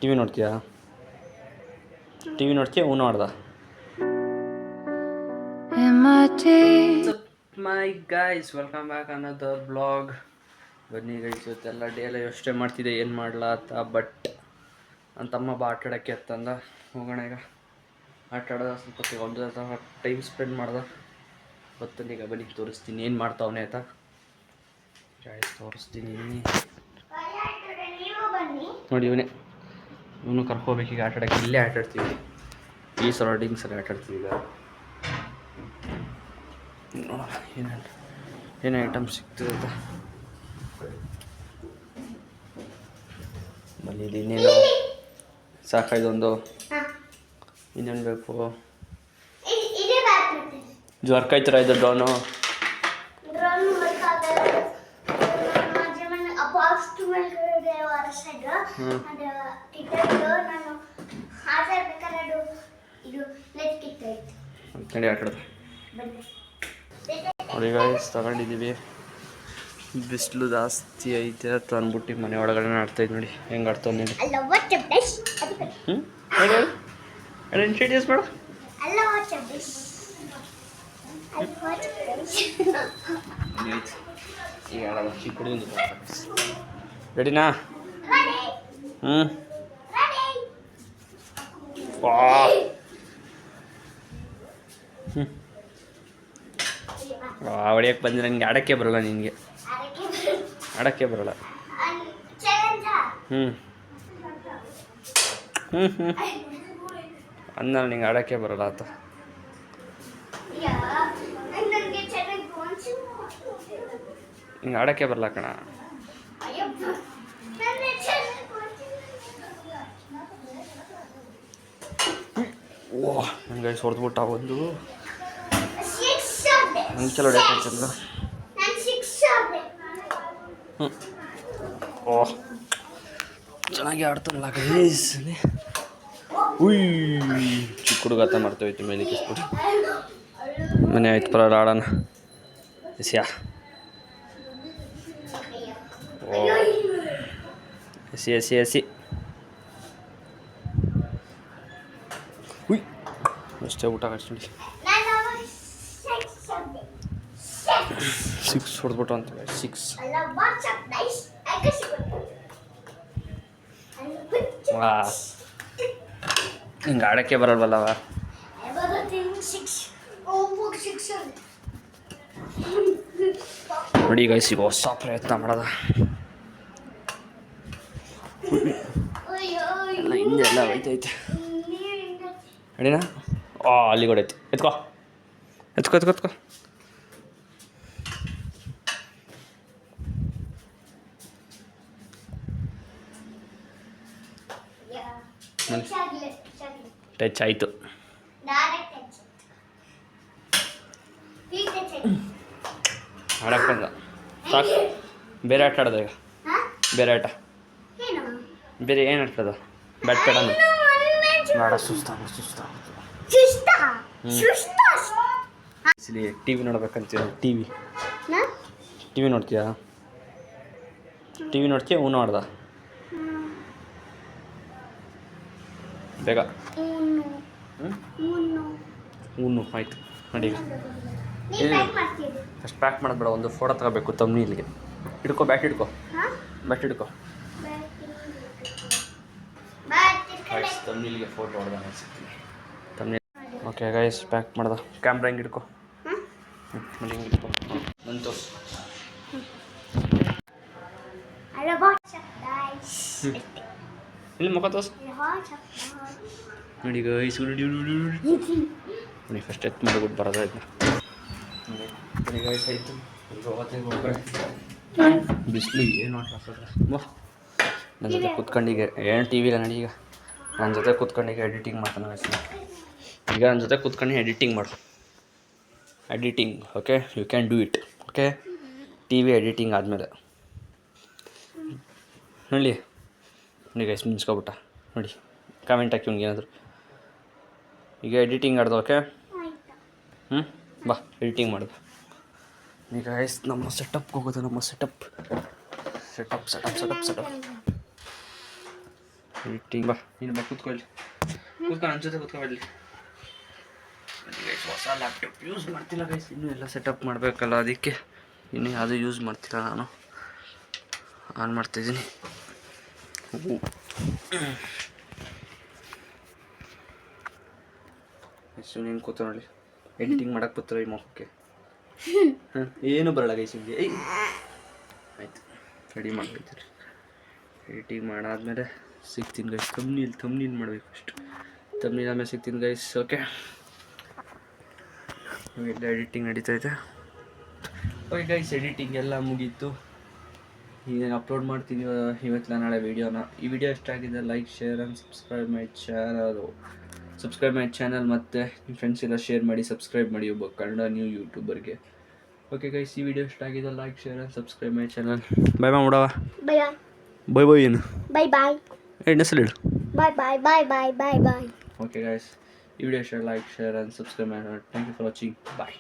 T V ನೋಡ್ತೀಯಾ? T V ನೋಡ್ತೀಯಾ? ಹ್ಞೂ ನೋಡ್ದ. My guys, welcome back another blog. ಬನ್ನಿ ಗೈಸ್, ಇವತ್ತೆಲ್ಲ ಡೇ ಎಲ್ಲ ಯೋಚನೆ ಮಾಡ್ತಿದ್ದೆ ಏನು ಮಾಡಲ ಅಂತ. ಬಟ್ ನನ್ನ ತಮ್ಮ ಬಾ ಆಟ ಆಡೋಕ್ಕೆ ಅಂತಂದ. ಹೋಗೋಣ ಈಗ ಆಟ ಆಡೋದ, ಸ್ವಲ್ಪ ಒಂದು ಟೈಮ್ ಸ್ಪೆಂಡ್ ಮಾಡ್ದೆ. ಗೊತ್ತಂದು ಈಗ ಬನ್ನಿ ತೋರಿಸ್ತೀನಿ ಏನು ಮಾಡ್ತಾವನೆ ಆಯ್ತಾ. ಗೈಸ್ ತೋರಿಸ್ತೀನಿ ನೋಡಿ. ಇವನು ಕರ್ಕೋಬೇಕು ಈಗ ಆಟ ಆಡೋಕ್ಕೆ. ಇಲ್ಲೇ ಆಟ ಆಡ್ತೀವಿ, ಈ ಸರೌಂಡಿಂಗ್ಸಲ್ಲಿ ಆಟ ಆಡ್ತೀವಿ ಈಗ. ನೋಡೋಣ ಏನು ಐಟಮ್ ಸಿಗ್ತದೆ ಅಂತ. ಬನ್ನಿ, ಇದು ಇನ್ನೇನು ಸಾಕಾಯ್ದೊಂದು. ಇನ್ನೇನು ಬೇಕು? ಜ್ವರ್ಕ ಐತರ ಇದು ಡ್ರೋನು. ನೋಡಿ ಆಟಾಡ್ದು ನೋಡಿ ಗೈಸ್, ತಗೊಂಡಿದ್ದೀವಿ. ಬಿಸಿಲು ಜಾಸ್ತಿ ಐತೆ ಅಂತ ಅಂದ್ಬಿಟ್ಟು ಮನೆ ಒಳಗಡೆ ಆಡ್ತಾಯಿದ್ದು. ನೋಡಿ ಹೆಂಗೆ ಆಡ್ತಾವೆ ನೋಡಿ. ಇಂಟ್ರಡ್ಯೂಸ್ ಮಾಡು. ಈಗ ಆಡೋದು ಚಿಕ್ಕ ಹುಡುಗಂದು. ರೆಡಿನಾ? ಹೊಡಿಯೋಕ್ಕೆ ಬಂದರೆ ನನಗೆ ಆಡೋಕ್ಕೆ ಬರೋಲ್ಲ. ನಿನಗೆ ಆಡೋಕ್ಕೆ ಬರೋಲ್ಲ. ಅಂದ ನಿಂಗೆ ಆಡೋಕ್ಕೆ ಬರೋಲ್ಲ ಆತ. ಹಿಂಗೆ ಆಡೋಕ್ಕೆ ಬರಲ್ಲ ಕಣ. ಓಹ್ ನನಗೆ ಹೊಡೆದ್ಬಿಟ್ಟ ಒಂದು. ಹಂಗೆ ಚಲೋ ಹೊಡ್ಯಾಕಂತಂದ. ಓಹ್ ಚೆನ್ನಾಗಿ ಆಡ್ತಾನಲ್ಲ ಗೈಸ್. ಉಯ್ ಚಿಕ್ಕ ಹುಡುಗ ಆತ ಮಾಡ್ತೋಯ್ತು ಮೇಲೆ ಕಿಸ್ಬಿಟ್ಟು. ಮನೆ ಆಯ್ತು ಪರ ಆಡೋಣ. ಎಸಿಯಾ? ಓ ಎಸಿ ಎಸಿ ಎಸಿ. ಉಯ್ ಅಷ್ಟೇ ಊಟ ಕಟ್ಸ್ಕೊಂಡು 6 ಹೊಡೆದ್ಬಿಟ್ಟು ಅಂತ. 6 ವಾ, ಹಿಂಗೆ ಆಡೋಕ್ಕೆ ಬರಲ್ವಲ್ಲವ. ನೋಡಿ ಗೈಸ್, ಈಗ ಹೊಸ ಪ್ರಯತ್ನ ಮಾಡೋದ. ಎಲ್ಲ ಹಿಂದೆ ಎಲ್ಲ ಹೋಯ್ತೈತೆ. ರೆಡಿನಾ? ಅಲ್ಲಿ ಹೊಡೈತೆ. ಎತ್ಕೋ ಎತ್ಕೋ ಎತ್ಕೋ ಎತ್ಕೋ. ಟಚ್ ಆಯಿತು. ಆಡಕ್ಕೆ ಬಂದ ಸಾಕು. ಬೇರೆ ಆಟ ಆಡೋದ ಈಗ? ಬೇರೆ ಆಟ ಬೇರೆ ಏನು ಆಡ್ತದ? ಬ್ಯಾಟ್ ಬೇಡ ಬೇಡ, ಸುಸ್ತಾಗುತ್ತೆ. ಟಿ ವಿ ನೋಡ್ಬೇಕಂತೀವಿ. ಟಿ ವಿ ನೋಡ್ತೀಯಾ? ಟಿ ವಿ ನೋಡ್ತೀಯ? ಹ್ಞೂ ನೋಡ್ದ. ಬೇಗ ಹ್ಞೂ ಆಯಿತು. ನೋಡಿ ಫಸ್ಟ್ ಪ್ಯಾಕ್ ಮಾಡೋದು ಬೇಡ, ಒಂದು ಫೋಟೋ ತಗೋಬೇಕು ತಮ್ನೀಲ್ಗೆ. ಹಿಡ್ಕೊ, ಬ್ಯಾಟ್ ಹಿಡ್ಕೊ, ಬ್ಯಾಟ್ ಹಿಡ್ಕೊ. ತಮ್ನೀಲ್ಗೆ ಫೋಟೋ ಹೊಡೆದ ಅನಿಸುತ್ತೆ. ತಮ್ನೀಲ್ ಓಕೆ ಗೈಸ್, ಪ್ಯಾಕ್ ಮಾಡ್ದ. ಕ್ಯಾಮ್ರಾ ಹಿಂಗೆ ಹಿಡ್ಕೊ. ನೋಡಿ ಹಿಂಗೆ ಹಿಡ್ಕೊ. ನನ್ನ ತೋರ್ಸು. ಇಲ್ಲಿ ಮುಖ ತೋರ್ಸು. ನೋಡಿ ಗೈಸ್, ನೋಡಿ ಫಸ್ಟ್ ಎತ್ತು ಮಾಡಿಬಿಟ್ಟು ಬರೋದಾಯ್ತು. ನೋಡಿ ಗೈಸ್ ಆಯಿತು. ಬಿಸಿಲು ಏನು ಆಟಾಡ್ತಾರೆ. ನನ್ನ ಜೊತೆ ಕೂತ್ಕೊಂಡಿಗೆ ಏನು ಟಿ ವಿಲ್ಲ. ನಡಿ ಈಗ ನನ್ನ ಜೊತೆ ಕೂತ್ಕೊಂಡಿಗೆ ಎಡಿಟಿಂಗ್ ಮಾಡ್ತಾನೆ. ಈಗ ನನ್ನ ಜೊತೆ ಕೂತ್ಕೊಂಡು ಎಡಿಟಿಂಗ್ ಮಾಡು. Editing okay, you can do it. Okay, T V editing ಆದಮೇಲೆ ನೋಡಿ. ನೋಡಿ ಗೈಸ್ ಮುನ್ಸ್ಕೊಬಿಟ್ಟ. ನೋಡಿ ಕಾಮೆಂಟ್ ಹಾಕಿ ಅವ್ನಿಗೆ ಏನಾದರೂ. ಈಗ ಎಡಿಟಿಂಗ್ ಆಡ್ದು. ಓಕೆ, ಬಾ ಎಡಿಟಿಂಗ್ ಮಾಡೋದು. ಈಗ ಗೈಸ್ ನಮ್ಮ ಸೆಟಪ್ಗೆ ಹೋಗೋದು. ನಮ್ಮ ಸೆಟಪ್ ಎಡಿಟಿಂಗ್ ಬಾ ನೀನು ಬಾ ಕೂತ್ಕೊಳ್ಳಿ ನನ್ನ ಜೊತೆ ಕೂತ್ಕೊಳ್ಳಿ. ಹೊಸ ಲ್ಯಾಪ್ಟಾಪ್ ಯೂಸ್ ಮಾಡ್ತಿಲ್ಲ ಗೈಸ್, ಇನ್ನೂ ಎಲ್ಲ ಸೆಟಪ್ ಮಾಡಬೇಕಲ್ಲ, ಅದಕ್ಕೆ ಇನ್ನೂ ಯಾವುದೂ ಯೂಸ್ ಮಾಡ್ತಿಲ್ಲ. ನಾನು ಆನ್ ಮಾಡ್ತಾಯಿದ್ದೀನಿ. ಎಷ್ಟು ನೀನು ಕೂತ ನೋಡಿ, ಎಡಿಟಿಂಗ್ ಮಾಡೋಕ್ಕೆ ಬರ್ತಾರೆ ಈ ಮಕ್ಕಕ್ಕೆ. ಏನು ಬರಲ್ಲ ಗೈಸ್ ನಿಮಗೆ. ಆಯಿತು, ರೆಡಿ ಮಾಡ್ಕೊಳ್ತೀರಿ. ಎಡಿಟಿಂಗ್ ಮಾಡಾದ್ಮೇಲೆ ಸಿಗ್ತೀನಿ ಗೈಸ್. ತಮ್ನೀಲ್ ಮಾಡಬೇಕು ಅಷ್ಟು. ತಮ್ನೀಲ್ ಆಮೇಲೆ ಸಿಗ್ತೀನಿ ಗೈಸ್. ಓಕೆ, ಎಲ್ಲ ಎಡಿಟಿಂಗ್ ನಡೀತೈತೆ. ಓಕೆ ಗೈಸ್, ಎಡಿಟಿಂಗ್ ಎಲ್ಲ ಮುಗೀತು. ಈಗ ಅಪ್ಲೋಡ್ ಮಾಡ್ತೀನಿ ಇವತ್ತು ನಾಳೆ ವೀಡಿಯೋನ. ಈ ವಿಡಿಯೋ ಇಷ್ಟ ಆಗಿದೆ like, share and subscribe my channel ಮತ್ತು ನಿಮ್ಮ ಫ್ರೆಂಡ್ಸ್ ಎಲ್ಲ ಶೇರ್ ಮಾಡಿ, ಸಬ್ಸ್ಕ್ರೈಬ್ ಮಾಡಿ ಒಬ್ಬ ಕನ್ನಡ ನ್ಯೂ ಯೂಟ್ಯೂಬರ್ಗೆ. ಓಕೆ ಗೈಸ್, ಈ ವಿಡಿಯೋ ಇಷ್ಟ ಆಗಿದೆ like, share and subscribe my channel. Bye bye ಮಾಡವ. ಬಾಯ್ ಏನು ಹೆಸರು ಹೇಳು. ಬಾಯ್. ಓಕೆ ಗೈಸ್, ಈ ವಿಡಿಯೋ ಇಷ್ಟ ಲೈಕ್, ಶೇರ್ ಆ್ಯಂಡ್ ಸಬ್ಸ್ಕ್ರೈಬ್ ಮಾಡಿ. Thank you for watching. Bye.